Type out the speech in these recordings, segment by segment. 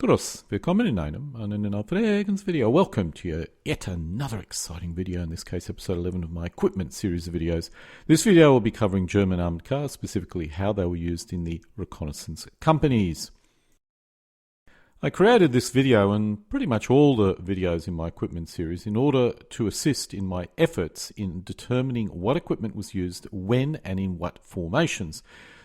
Grüß, willkommen in einem Aufregens video. Welcome to yet another exciting video, in this case episode 11 of my equipment series of videos. This video will be covering German armoured cars, specifically how they were used in the reconnaissance companies. I created this video and pretty much all the videos in my equipment series in order to assist in my efforts in determining what equipment was used when and in what formations.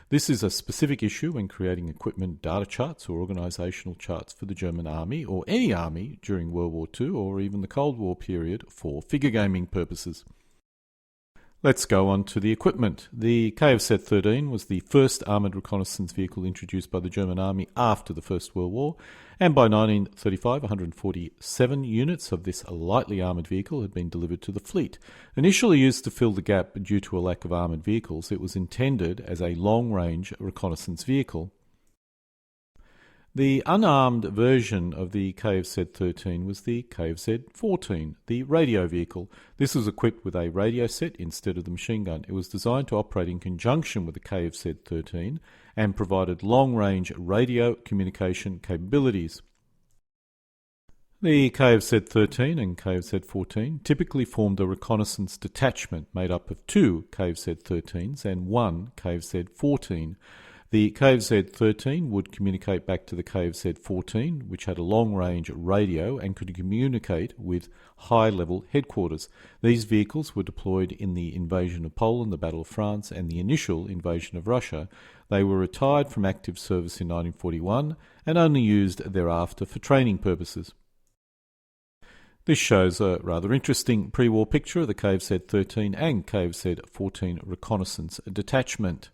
This is a specific issue when creating equipment data charts or organisational charts for the German Army or any army during World War II or even the Cold War period for figure gaming purposes. Let's go on to the equipment. The KFZ-13 was the first armoured reconnaissance vehicle introduced by the German Army after the First World War, and by 1935 147 units of this lightly armoured vehicle had been delivered to the fleet. Initially used to fill the gap due to a lack of armoured vehicles, it was intended as a long-range reconnaissance vehicle. The unarmed version of the KFZ-13 was the KFZ-14, the radio vehicle. This was equipped with a radio set instead of the machine gun. It was designed to operate in conjunction with the KFZ-13 and provided long-range radio communication capabilities. The KFZ-13 and KFZ-14 typically formed a reconnaissance detachment made up of two KFZ-13s and one KFZ-14. The KFZ-13 would communicate back to the KFZ-14, which had a long-range radio and could communicate with high-level headquarters. These vehicles were deployed in the invasion of Poland, the Battle of France, and the initial invasion of Russia. They were retired from active service in 1941 and only used thereafter for training purposes. This shows a rather interesting pre-war picture of the KFZ-13 and KFZ-14 reconnaissance detachment.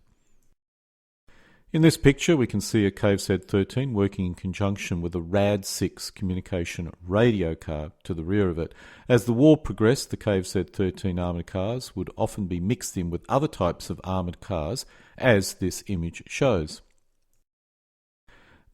In this picture we can see a KFZ-13 working in conjunction with a RAD-6 communication radio car to the rear of it. As the war progressed, the KFZ-13 armoured cars would often be mixed in with other types of armoured cars, as this image shows.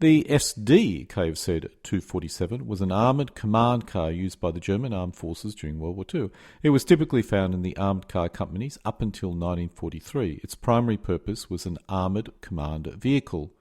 The SD KFZ-247 was an armoured command car used by the German armed forces during World War II. It was typically found in the armoured car companies up until 1943. Its primary purpose was an armoured command vehicle.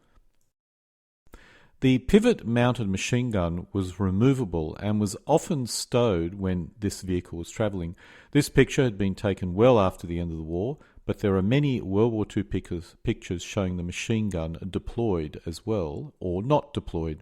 The pivot-mounted machine gun was removable and was often stowed when this vehicle was travelling. This picture had been taken well after the end of the war, but there are many World War II pictures showing the machine gun deployed as well, or not deployed.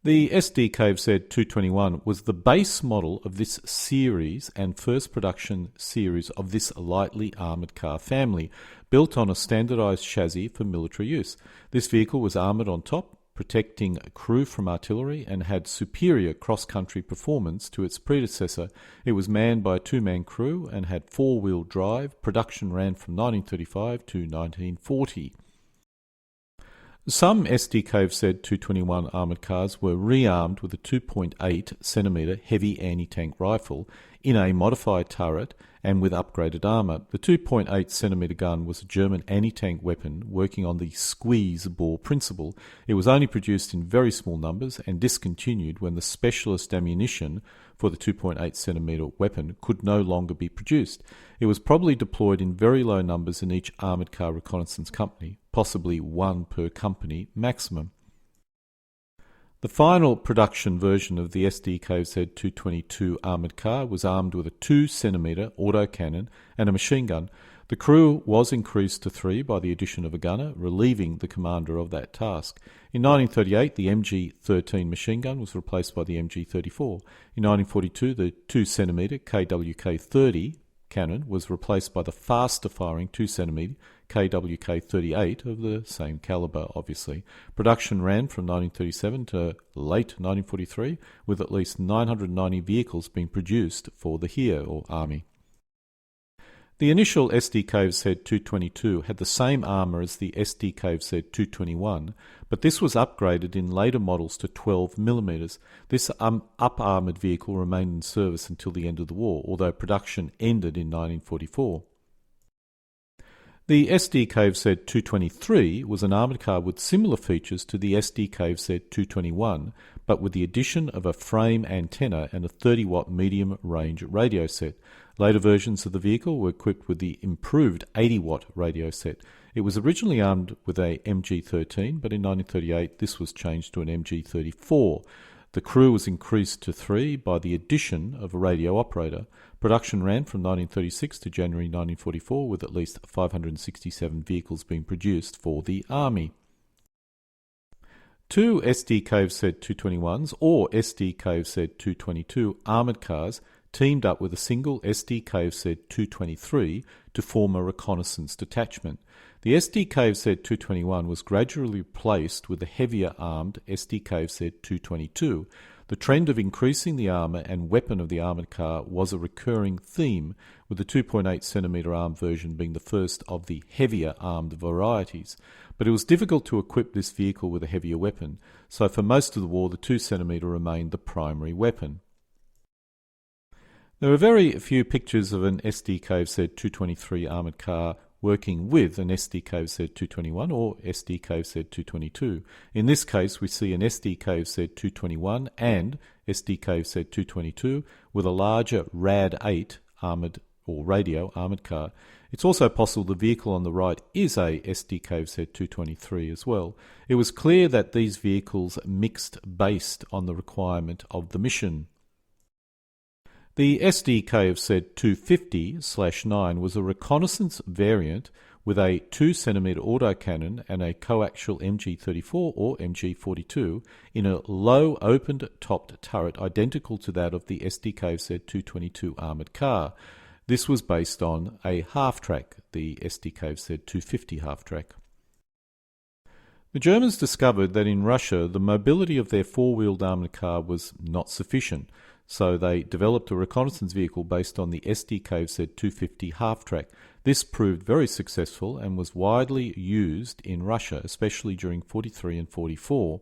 The SD KFZ-221 was the base model of this series and first production series of this lightly armoured car family, built on a standardised chassis for military use. This vehicle was armoured on top, protecting crew from artillery, and had superior cross-country performance to its predecessor. It was manned by a two-man crew and had four-wheel drive. Production ran from 1935 to 1940. Some SD KFZ-221 armoured cars were rearmed with a 2.8cm heavy anti-tank rifle in a modified turret and with upgraded armour. The 2.8cm gun was a German anti-tank weapon working on the squeeze bore principle. It was only produced in very small numbers and discontinued when the specialist ammunition for the 2.8cm weapon could no longer be produced. It was probably deployed in very low numbers in each armoured car reconnaissance company, possibly one per company maximum. The final production version of the SD KFZ-222 armoured car was armed with a 2cm autocannon and a machine gun. The crew was increased to 3 by the addition of a gunner, relieving the commander of that task. In 1938, the MG-13 machine gun was replaced by the MG-34. In 1942, the 2cm KWK-30 cannon was replaced by the faster-firing 2cm KWK-38 of the same calibre, obviously. Production ran from 1937 to late 1943, with at least 990 vehicles being produced for the Heer, or Army. The initial SD KFZ-222 had the same armour as the SD KFZ-221, but this was upgraded in later models to 12mm. This up-armoured vehicle remained in service until the end of the war, although production ended in 1944. The SD KFZ-223 was an armoured car with similar features to the SD KFZ-221, but with the addition of a frame antenna and a 30-watt medium-range radio set. Later versions of the vehicle were equipped with the improved 80-watt radio set. It was originally armed with a MG-13, but in 1938 this was changed to an MG-34. The crew was increased to 3 by the addition of a radio operator. Production ran from 1936 to January 1944, with at least 567 vehicles being produced for the Army. Two SD KFZ 221s or SD KFZ 222 armoured cars teamed up with a single SD KFZ 223 to form a reconnaissance detachment. The SD KFZ 221 was gradually replaced with a heavier armed SD KFZ 222. The trend of increasing the armour and weapon of the armoured car was a recurring theme, with the 2.8cm armed version being the first of the heavier armed varieties. But it was difficult to equip this vehicle with a heavier weapon, so for most of the war the 2cm remained the primary weapon. There are very few pictures of an SD KFZ 223 armoured car working with an SD KFZ 221 or SD KFZ 222. In this case, we see an SD KFZ 221 and SD KFZ 222 with a larger RAD-8 armoured or radio armoured car. It's also possible the vehicle on the right is a SD KFZ 223 as well. It was clear that these vehicles mixed based on the requirement of the mission. The SD KFZ 250/9 was a reconnaissance variant with a 2cm autocannon and a coaxial MG34 or MG42 in a low open-topped turret identical to that of the SD KFZ 222 armoured car. This was based on a half-track, the SD KFZ 250 half-track. The Germans discovered that in Russia the mobility of their four-wheeled armoured car was not sufficient, so they developed a reconnaissance vehicle based on the SD KFZ 250 half-track. This proved very successful and was widely used in Russia, especially during 43 and 44.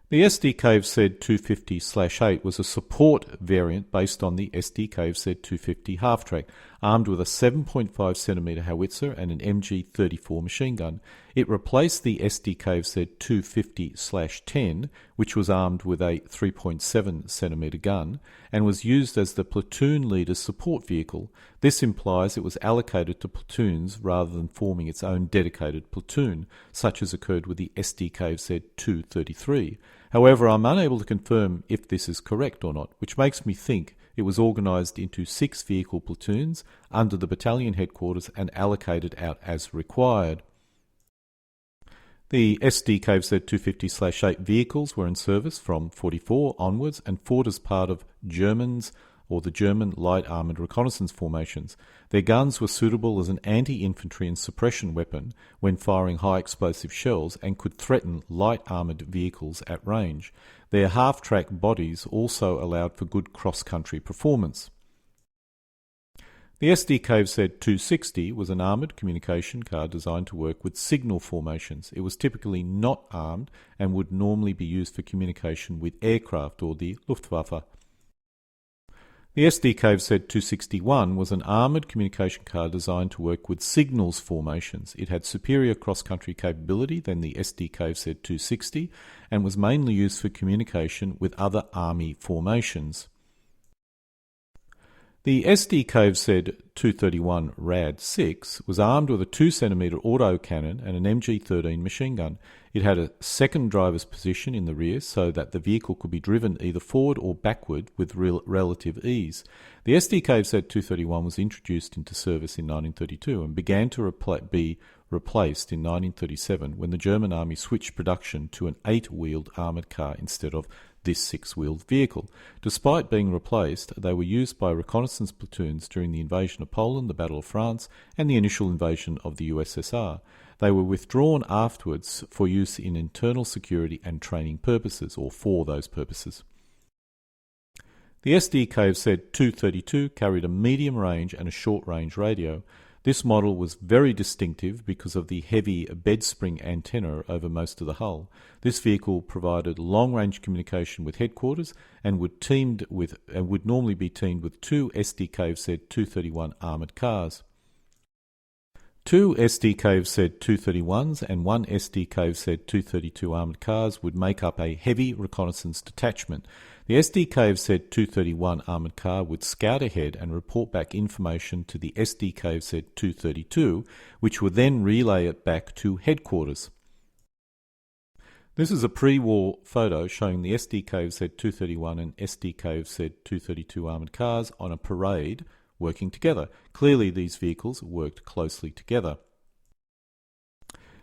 The SD KFZ 250/8 was a support variant based on the SD KFZ 250 half-track, armed with a 7.5cm howitzer and an MG34 machine gun. It replaced the SD KFZ 250/10, which was armed with a 3.7cm gun, and was used as the platoon leader's support vehicle. This implies it was allocated to platoons rather than forming its own dedicated platoon, such as occurred with the SD KFZ 233. However, I'm unable to confirm if this is correct or not, which makes me think it was organised into 6 vehicle platoons under the battalion headquarters and allocated out as required. The SD KFZ 250/8 vehicles were in service from 44 onwards and fought as part of the German light armoured reconnaissance formations. Their guns were suitable as an anti-infantry and suppression weapon when firing high explosive shells and could threaten light armoured vehicles at range. Their half-track bodies also allowed for good cross-country performance. The SD KFZ 260 was an armoured communication car designed to work with signal formations. It was typically not armed and would normally be used for communication with aircraft or the Luftwaffe. The SD KFZ 261 was an armoured communication car designed to work with signals formations. It had superior cross-country capability than the SD KFZ 260 and was mainly used for communication with other army formations. The SD KFZ 231 RAD-6 was armed with a 2cm autocannon and an MG13 machine gun. It had a second driver's position in the rear so that the vehicle could be driven either forward or backward with relative ease. The SD KFZ 231 was introduced into service in 1932 and began to be replaced in 1937 when the German Army switched production to an 8-wheeled armoured car instead of this 6-wheeled vehicle. Despite being replaced, they were used by reconnaissance platoons during the invasion of Poland, the Battle of France, and the initial invasion of the USSR. They were withdrawn afterwards for use in internal security and training purposes, or for those purposes. The SD KFZ 232 carried a medium range and a short range radio. This model was very distinctive because of the heavy bed spring antenna over most of the hull. This vehicle provided long-range communication with headquarters and would normally be teamed with 2 SD KFZ 231 armoured cars. Two SDKZ 231s and one SDKZ 232 armoured cars would make up a heavy reconnaissance detachment. The SDKZ 231 armoured car would scout ahead and report back information to the SDKZ 232, which would then relay it back to headquarters. This is a pre-war photo showing the SDKZ 231 and SDKZ 232 armoured cars on a parade working together. Clearly these vehicles worked closely together.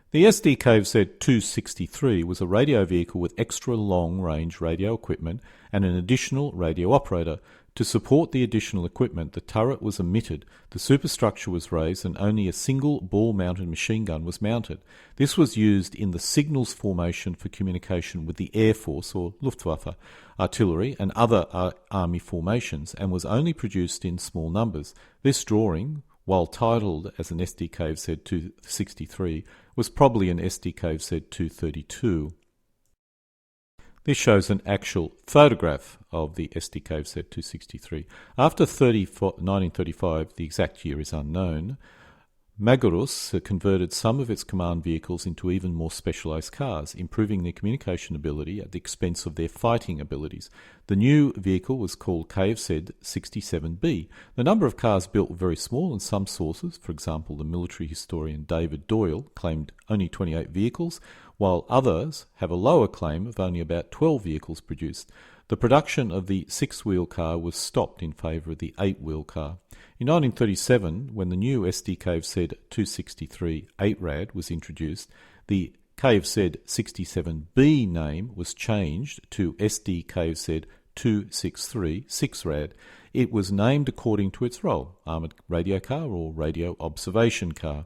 The SDKZ 263 was a radio vehicle with extra long-range radio equipment and an additional radio operator. To support the additional equipment, the turret was omitted, the superstructure was raised, and only a single ball-mounted machine gun was mounted. This was used in the signals formation for communication with the Air Force or Luftwaffe, artillery, and other army formations, and was only produced in small numbers. This drawing, while titled as an SDKZ 263, was probably an SDKZ 232. This shows an actual photograph of the SDKZ 263. After 1935, the exact year is unknown, Magarus converted some of its command vehicles into even more specialised cars, improving their communication ability at the expense of their fighting abilities. The new vehicle was called KFZ 67B. The number of cars built were very small, and some sources, for example the military historian David Doyle, claimed only 28 vehicles, while others have a lower claim of only about 12 vehicles produced. The production of the six-wheel car was stopped in favour of the eight-wheel car. In 1937, when the new SDKZ 263 8RAD was introduced, the KFZ 67B name was changed to SDKZ 263 6RAD. It was named according to its role, armoured radio car or radio observation car.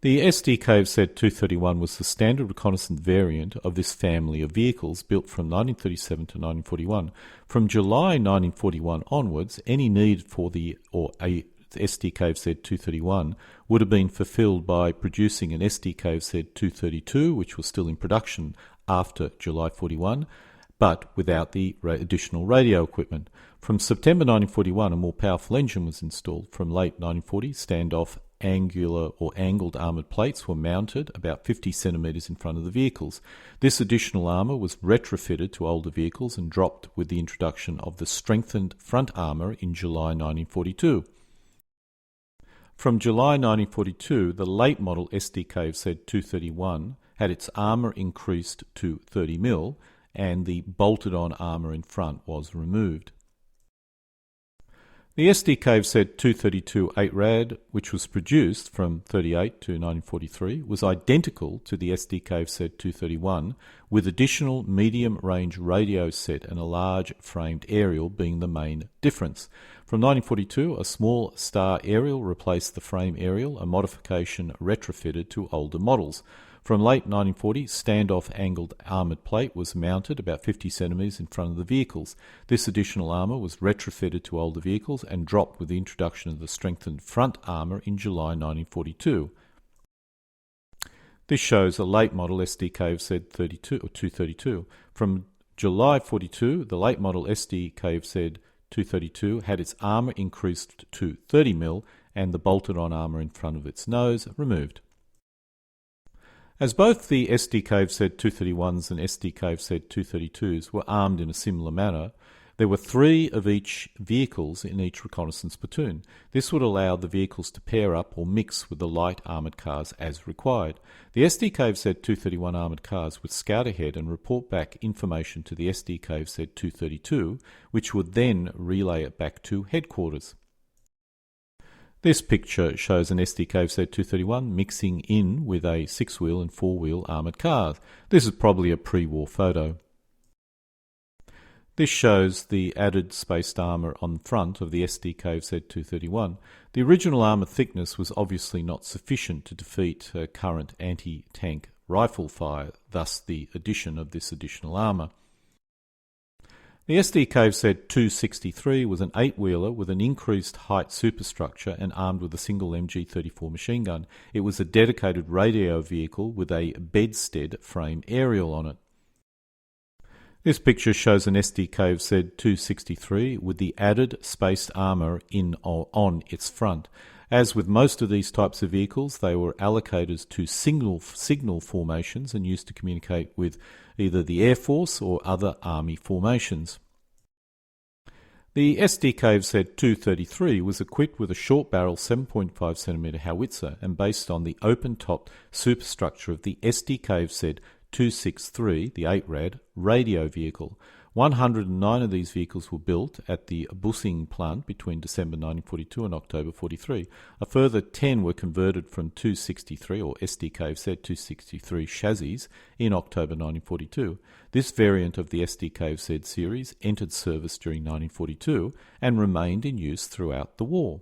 The SDKZ 231 was the standard reconnaissance variant of this family of vehicles built from 1937 to 1941. From July 1941 onwards, any need for a SDKZ 231 would have been fulfilled by producing an SDKZ 232, which was still in production after July 41, but without the additional radio equipment. From September 1941, a more powerful engine was installed. From late 1940, standoff angular or angled armoured plates were mounted about 50 centimetres in front of the vehicles. This additional armour was retrofitted to older vehicles and dropped with the introduction of the strengthened front armour in July 1942. From July 1942, the late model SDKZ 231 had its armour increased to 30 mm and the bolted-on armour in front was removed. The SDKZ 232 8RAD, which was produced from 1938 to 1943, was identical to the SDKZ 231, with additional medium-range radio set and a large framed aerial being the main difference. From 1942, a small star aerial replaced the frame aerial, a modification retrofitted to older models. From late 1940, standoff angled armoured plate was mounted about 50 centimetres in front of the vehicles. This additional armour was retrofitted to older vehicles and dropped with the introduction of the strengthened front armour in July 1942. This shows a late model SDKZ 232. From July 42, the late model SDKZ 232 had its armour increased to 30 mm and the bolted-on armour in front of its nose removed. As both the SDKZ 231s and SDKZ 232s were armed in a similar manner, there were 3 of each vehicles in each reconnaissance platoon. This would allow the vehicles to pair up or mix with the light armoured cars as required. The SDKZ 231 armoured cars would scout ahead and report back information to the SDKZ 232, which would then relay it back to headquarters. This picture shows an SDKZ 231 mixing in with a 6-wheel and 4-wheel armoured car. This is probably a pre-war photo. This shows the added spaced armour on the front of the SDKZ 231. The original armour thickness was obviously not sufficient to defeat current anti-tank rifle fire, thus the addition of this additional armour. The SDKZ 263 was an 8-wheeler with an increased height superstructure and armed with a single MG34 machine gun. It was a dedicated radio vehicle with a bedstead frame aerial on it. This picture shows an SDKZ 263 with the added spaced armour on its front. As with most of these types of vehicles, they were allocated to signal formations and used to communicate with either the Air Force or other Army formations. The s6e11 was equipped with a short-barrel 7.5cm howitzer and based on the open-topped superstructure of the s6e11, the 8RAD, radio vehicle. 109 of these vehicles were built at the Bussing plant between December 1942 and October 43. A further 10 were converted from 263 or s6e11 263 chassis in October 1942. This variant of the s6e11 series entered service during 1942 and remained in use throughout the war.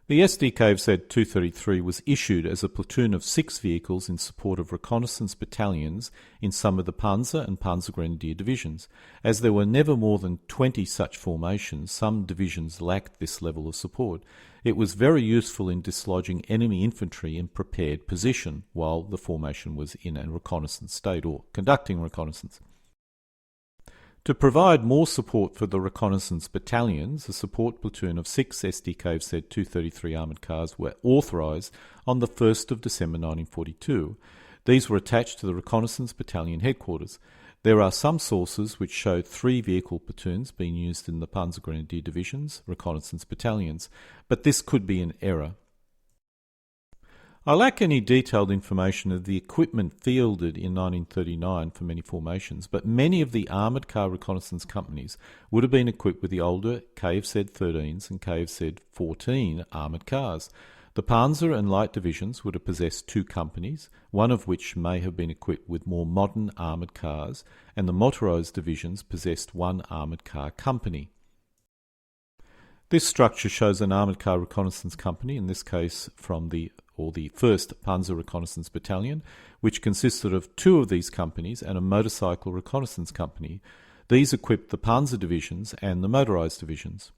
The s6e11 233 was issued as a platoon of 6 vehicles in support of reconnaissance battalions in some of the Panzer and Panzergrenadier divisions. As there were never more than 20 such formations, some divisions lacked this level of support. It was very useful in dislodging enemy infantry in prepared position while the formation was in a reconnaissance state or conducting reconnaissance. To provide more support for the reconnaissance battalions, a support platoon of 6 s6e11 233 armoured cars were authorised on the 1st of December 1942. These were attached to the reconnaissance battalion headquarters. There are some sources which show 3 vehicle platoons being used in the Panzergrenadier divisions, reconnaissance battalions, but this could be an error. I lack any detailed information of the equipment fielded in 1939 for many formations, but many of the armoured car reconnaissance companies would have been equipped with the older KFZ-13s and KFZ-14 armoured cars. The Panzer and Light divisions would have possessed 2 companies, one of which may have been equipped with more modern armoured cars, and the motorised divisions possessed 1 armoured car company. This structure shows an armoured car reconnaissance company, in this case from the 1st Panzer Reconnaissance Battalion, which consisted of 2 of these companies and a motorcycle reconnaissance company. These equipped the Panzer divisions and the motorised divisions.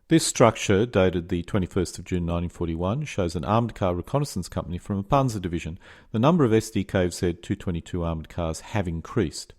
This structure, dated the 21st of June 1941, shows an armoured car reconnaissance company from a Panzer division. The number of s6e11 222 armoured cars have increased.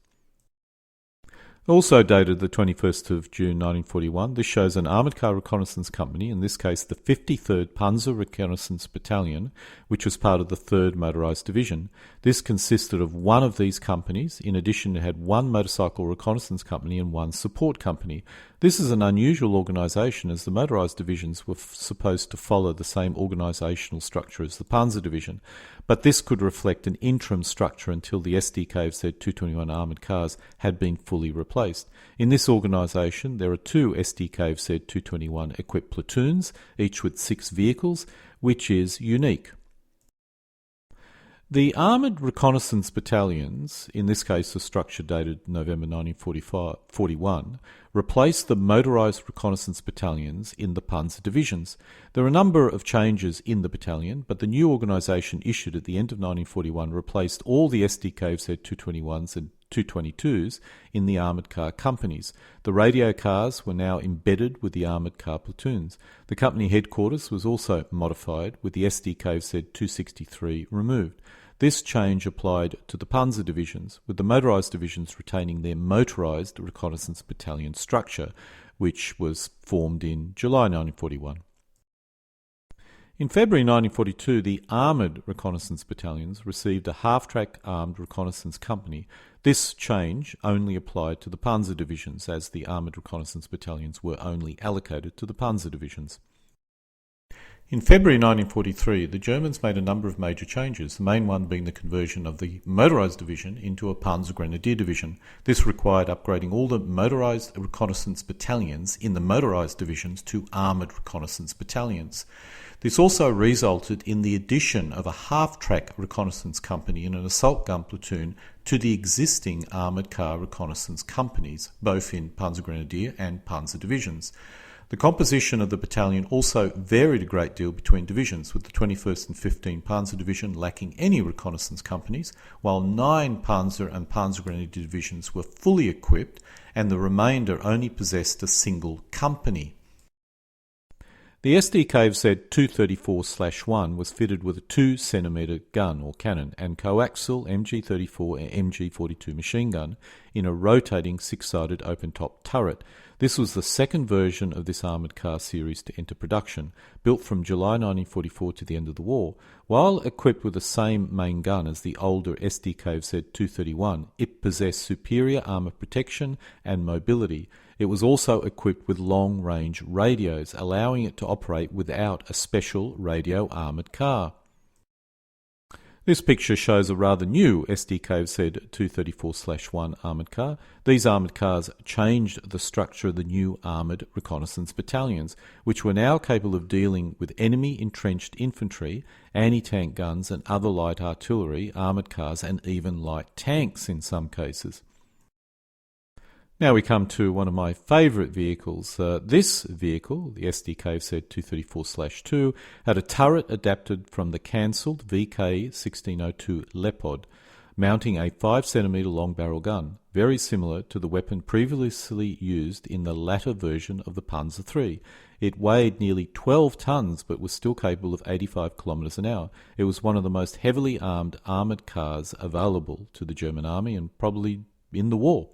Also dated the 21st of June 1941, this shows an armoured car reconnaissance company, in this case the 53rd Panzer Reconnaissance Battalion, which was part of the 3rd Motorised Division. This consisted of 1 of these companies. In addition, it had 1 motorcycle reconnaissance company and 1 support company. This is an unusual organisation, as the motorised divisions were supposed to follow the same organisational structure as the Panzer Division, but this could reflect an interim structure until the s6e11 221 armoured cars had been fully replaced. In this organisation, there are 2 s6e11 221 equipped platoons, each with 6 vehicles, which is unique. The armoured reconnaissance battalions, in this case a structure dated November 1941, replaced the motorised reconnaissance battalions in the Panzer divisions. There are a number of changes in the battalion, but the new organisation issued at the end of 1941 replaced all the s6e11 221s and 222s in the armoured car companies. The radio cars were now embedded with the armoured car platoons. The company headquarters was also modified, with the s6e11 263 removed. This change applied to the Panzer divisions, with the motorised divisions retaining their motorised reconnaissance battalion structure, which was formed in July 1941. In February 1942, the armoured reconnaissance battalions received a half-track armed reconnaissance company. This change only applied to the Panzer divisions, as the armoured reconnaissance battalions were only allocated to the Panzer divisions. In February 1943, the Germans made a number of major changes, the main one being the conversion of the motorised division into a Panzergrenadier division. This required upgrading all the motorised reconnaissance battalions in the motorised divisions to armoured reconnaissance battalions. This also resulted in the addition of a half-track reconnaissance company and an assault gun platoon to the existing armoured car reconnaissance companies, both in Panzergrenadier and Panzer divisions. The composition of the battalion also varied a great deal between divisions, with the 21st and 15 Panzer Division lacking any reconnaissance companies, while 9 Panzer and Panzergrenadier divisions were fully equipped and the remainder only possessed a single company. The SDKZ 234/1 was fitted with a 2 cm gun or cannon and coaxial MG34 and MG42 machine gun in a rotating 6-sided open-top turret. This was the second version of this armoured car series to enter production, built from July 1944 to the end of the war. While equipped with the same main gun as the older SDKZ 231, it possessed superior armour protection and mobility. It was also equipped with long-range radios, allowing it to operate without a special radio-armoured car. This picture shows a rather new SDKZ 234/1 armoured car. These armoured cars changed the structure of the new armoured reconnaissance battalions, which were now capable of dealing with enemy entrenched infantry, anti-tank guns and other light artillery, armoured cars and even light tanks in some cases. Now we come to one of my favourite vehicles. This vehicle, the SDKZ 234/2, had a turret adapted from the cancelled VK1602 Leopard, mounting a 5 cm long barrel gun, very similar to the weapon previously used in the latter version of the Panzer III. It weighed nearly 12 tons but was still capable of 85 km an hour. It was one of the most heavily armoured cars available to the German army and probably in the war.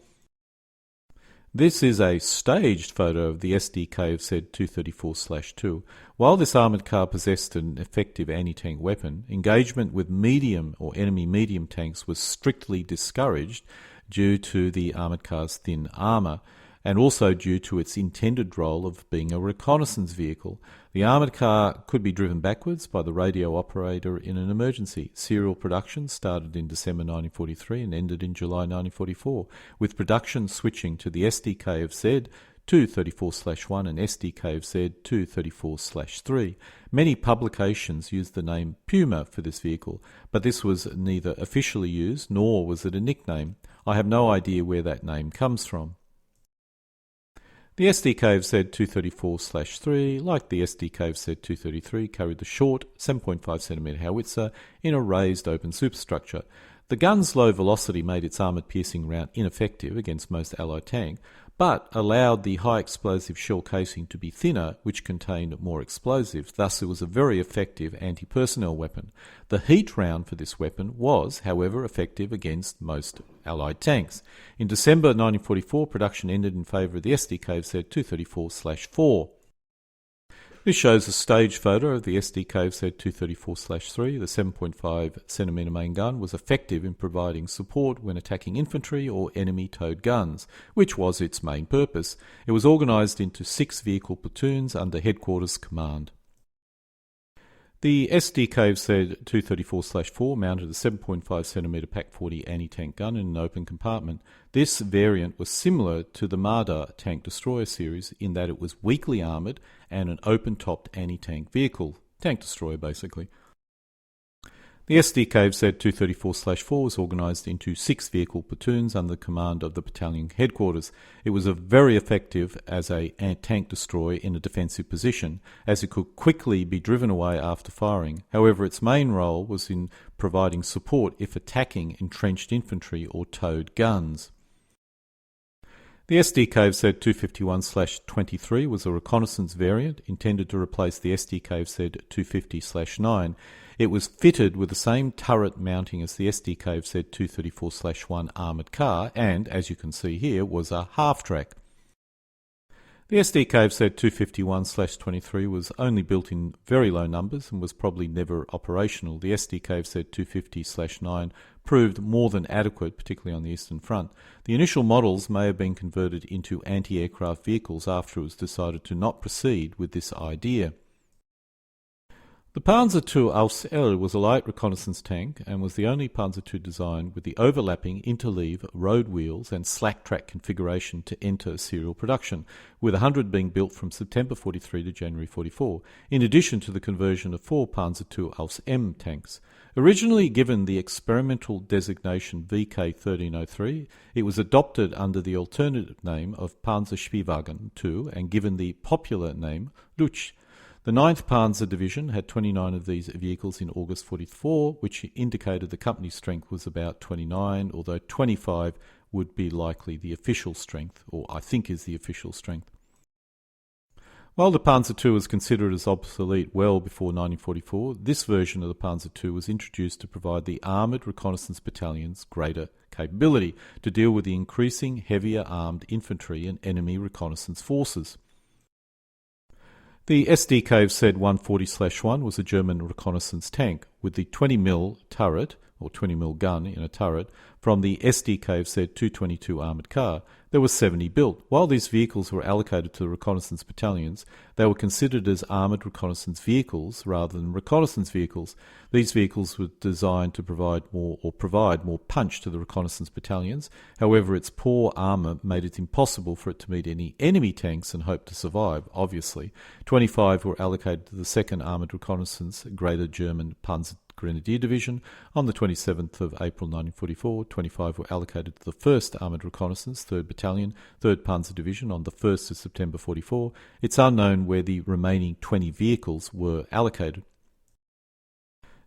This is a staged photo of the SDKZ 234/2. While this armoured car possessed an effective anti-tank weapon, engagement with medium or enemy medium tanks was strictly discouraged due to the armoured car's thin armour, and also due to its intended role of being a reconnaissance vehicle. The armoured car could be driven backwards by the radio operator in an emergency. Serial production started in December 1943 and ended in July 1944, with production switching to the SDKZ 234/1 and SDKZ 234/3. Many publications used the name Puma for this vehicle, but this was neither officially used nor was it a nickname. I have no idea where that name comes from. The SDKZ 234/3, like the SDKZ 233, carried the short 7.5 cm howitzer in a raised open superstructure. The gun's low velocity made its armoured-piercing round ineffective against most Allied tank, but allowed the high explosive shell casing to be thinner, which contained more explosives. Thus it was a very effective anti-personnel weapon. The heat round for this weapon was, however, effective against most Allied tanks. In December 1944, production ended in favour of the SDKZ 234/4. This shows a staged photo of the SDKZ 234/3. The 7.5 cm main gun was effective in providing support when attacking infantry or enemy towed guns, which was its main purpose. It was organised into 6 vehicle platoons under headquarters command. The SDKZ 234/4 mounted a 7.5 cm PaK-40 anti-tank gun in an open compartment. This variant was similar to the Marder tank destroyer series in that it was weakly armoured and an open-topped anti-tank vehicle, tank destroyer basically. The SDKZ 234/4 was organised into 6 vehicle platoons under the command of the battalion headquarters. It was very effective as a tank destroyer in a defensive position, as it could quickly be driven away after firing. However, its main role was in providing support if attacking entrenched infantry or towed guns. The SDKZ 251/23 was a reconnaissance variant intended to replace the SDKZ 250/9. It was fitted with the same turret mounting as the SDKZ 234/1 armoured car and, as you can see here, was a half-track. The SDKZ 251/23 was only built in very low numbers and was probably never operational. The SDKZ 250/9 proved more than adequate, particularly on the Eastern Front. The initial models may have been converted into anti-aircraft vehicles after it was decided to not proceed with this idea. The Panzer II AUSRÜSTUng was a light reconnaissance tank and was the only Panzer II design with the overlapping interleave road wheels and slack track configuration to enter serial production, with 100 being built from September 43 to January 44, in addition to the conversion of 4 Panzer II AUSM tanks. Originally given the experimental designation VK1303, it was adopted under the alternative name of Panzerspielwagen II and given the popular name Lutsch. The 9th Panzer Division had 29 of these vehicles in August 44, which indicated the company's strength was about 29, although 25 would be likely the official strength, or I think is the official strength. While the Panzer II was considered as obsolete well before 1944, this version of the Panzer II was introduced to provide the Armoured Reconnaissance Battalions greater capability to deal with the increasing heavier armed infantry and enemy reconnaissance forces. The SDK s6e11 was a German reconnaissance tank with the 20mm turret, or 20mm gun in a turret, from the SDK z222 armoured car. There were 70 built. While these vehicles were allocated to the reconnaissance battalions, they were considered as armoured reconnaissance vehicles rather than reconnaissance vehicles. These vehicles were designed to provide more punch to the reconnaissance battalions. However, its poor armour made it impossible for it to meet any enemy tanks and hope to survive, obviously. 25 were allocated to the 2nd Armoured Reconnaissance Greater German Panzer Grenadier Division. On the 27th of April 1944, 25 were allocated to the 1st Armoured Reconnaissance 3rd Battalion, 3rd Panzer Division on the 1st of September 44. It's unknown where the remaining 20 vehicles were allocated.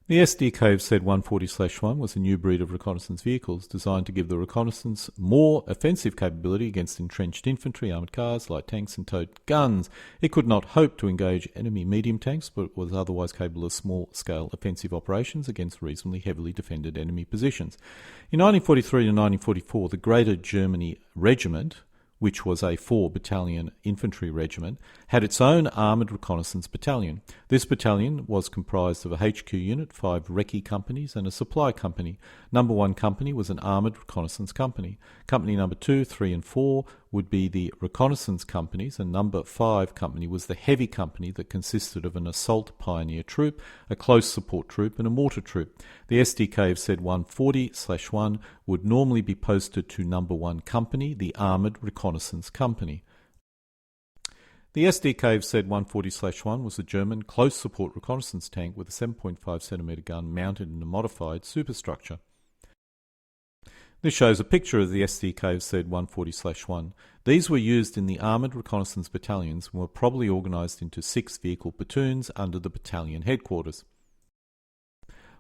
The SDK z140-1 was a new breed of reconnaissance vehicles designed to give the reconnaissance more offensive capability against entrenched infantry, armoured cars, light tanks and towed guns. It could not hope to engage enemy medium tanks, but was otherwise capable of small-scale offensive operations against reasonably heavily defended enemy positions. In 1943 to 1944, the Greater Germany Regiment, which was a 4-battalion infantry regiment, had its own armoured reconnaissance battalion. This battalion was comprised of a HQ unit, 5 recce companies and a supply company. Number 1 company was an armoured reconnaissance company. Company number 2, 3 and 4 would be the reconnaissance companies, and number 5 company was the heavy company that consisted of an assault pioneer troop, a close support troop and a mortar troop. The SDK z140-1 would normally be posted to number 1 company, the armoured reconnaissance company. The SDK z140-1 was a German close support reconnaissance tank with a 7.5cm gun mounted in a modified superstructure. This shows a picture of the SDK z140-1. These were used in the Armoured Reconnaissance Battalions and were probably organised into 6 vehicle platoons under the battalion headquarters.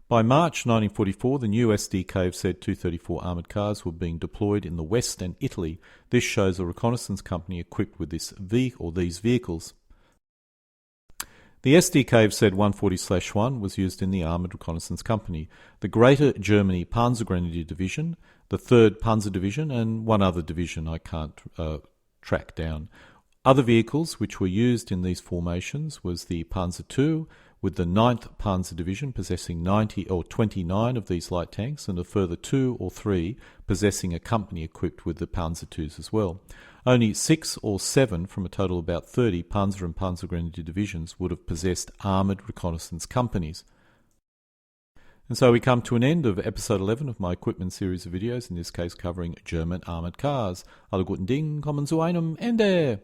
By March 1944, the new SDK z234 armoured cars were being deployed in the West and Italy. This shows a reconnaissance company equipped with these vehicles. The SDK z140-1 was used in the Armoured Reconnaissance Company, the Greater Germany Panzer Grenadier Division, the 3rd Panzer Division, and one other division I can't track down. Other vehicles which were used in these formations was the Panzer II, with the 9th Panzer Division possessing 29 of these light tanks, and a further 2 or 3 possessing a company equipped with the Panzer IIs as well. Only 6 or 7 from a total of about 30 Panzer and Panzer Grenadier divisions would have possessed armoured reconnaissance companies. And so we come to an end of episode 11 of my equipment series of videos, in this case covering German armoured cars. Alle guten Dinge kommen zu einem Ende.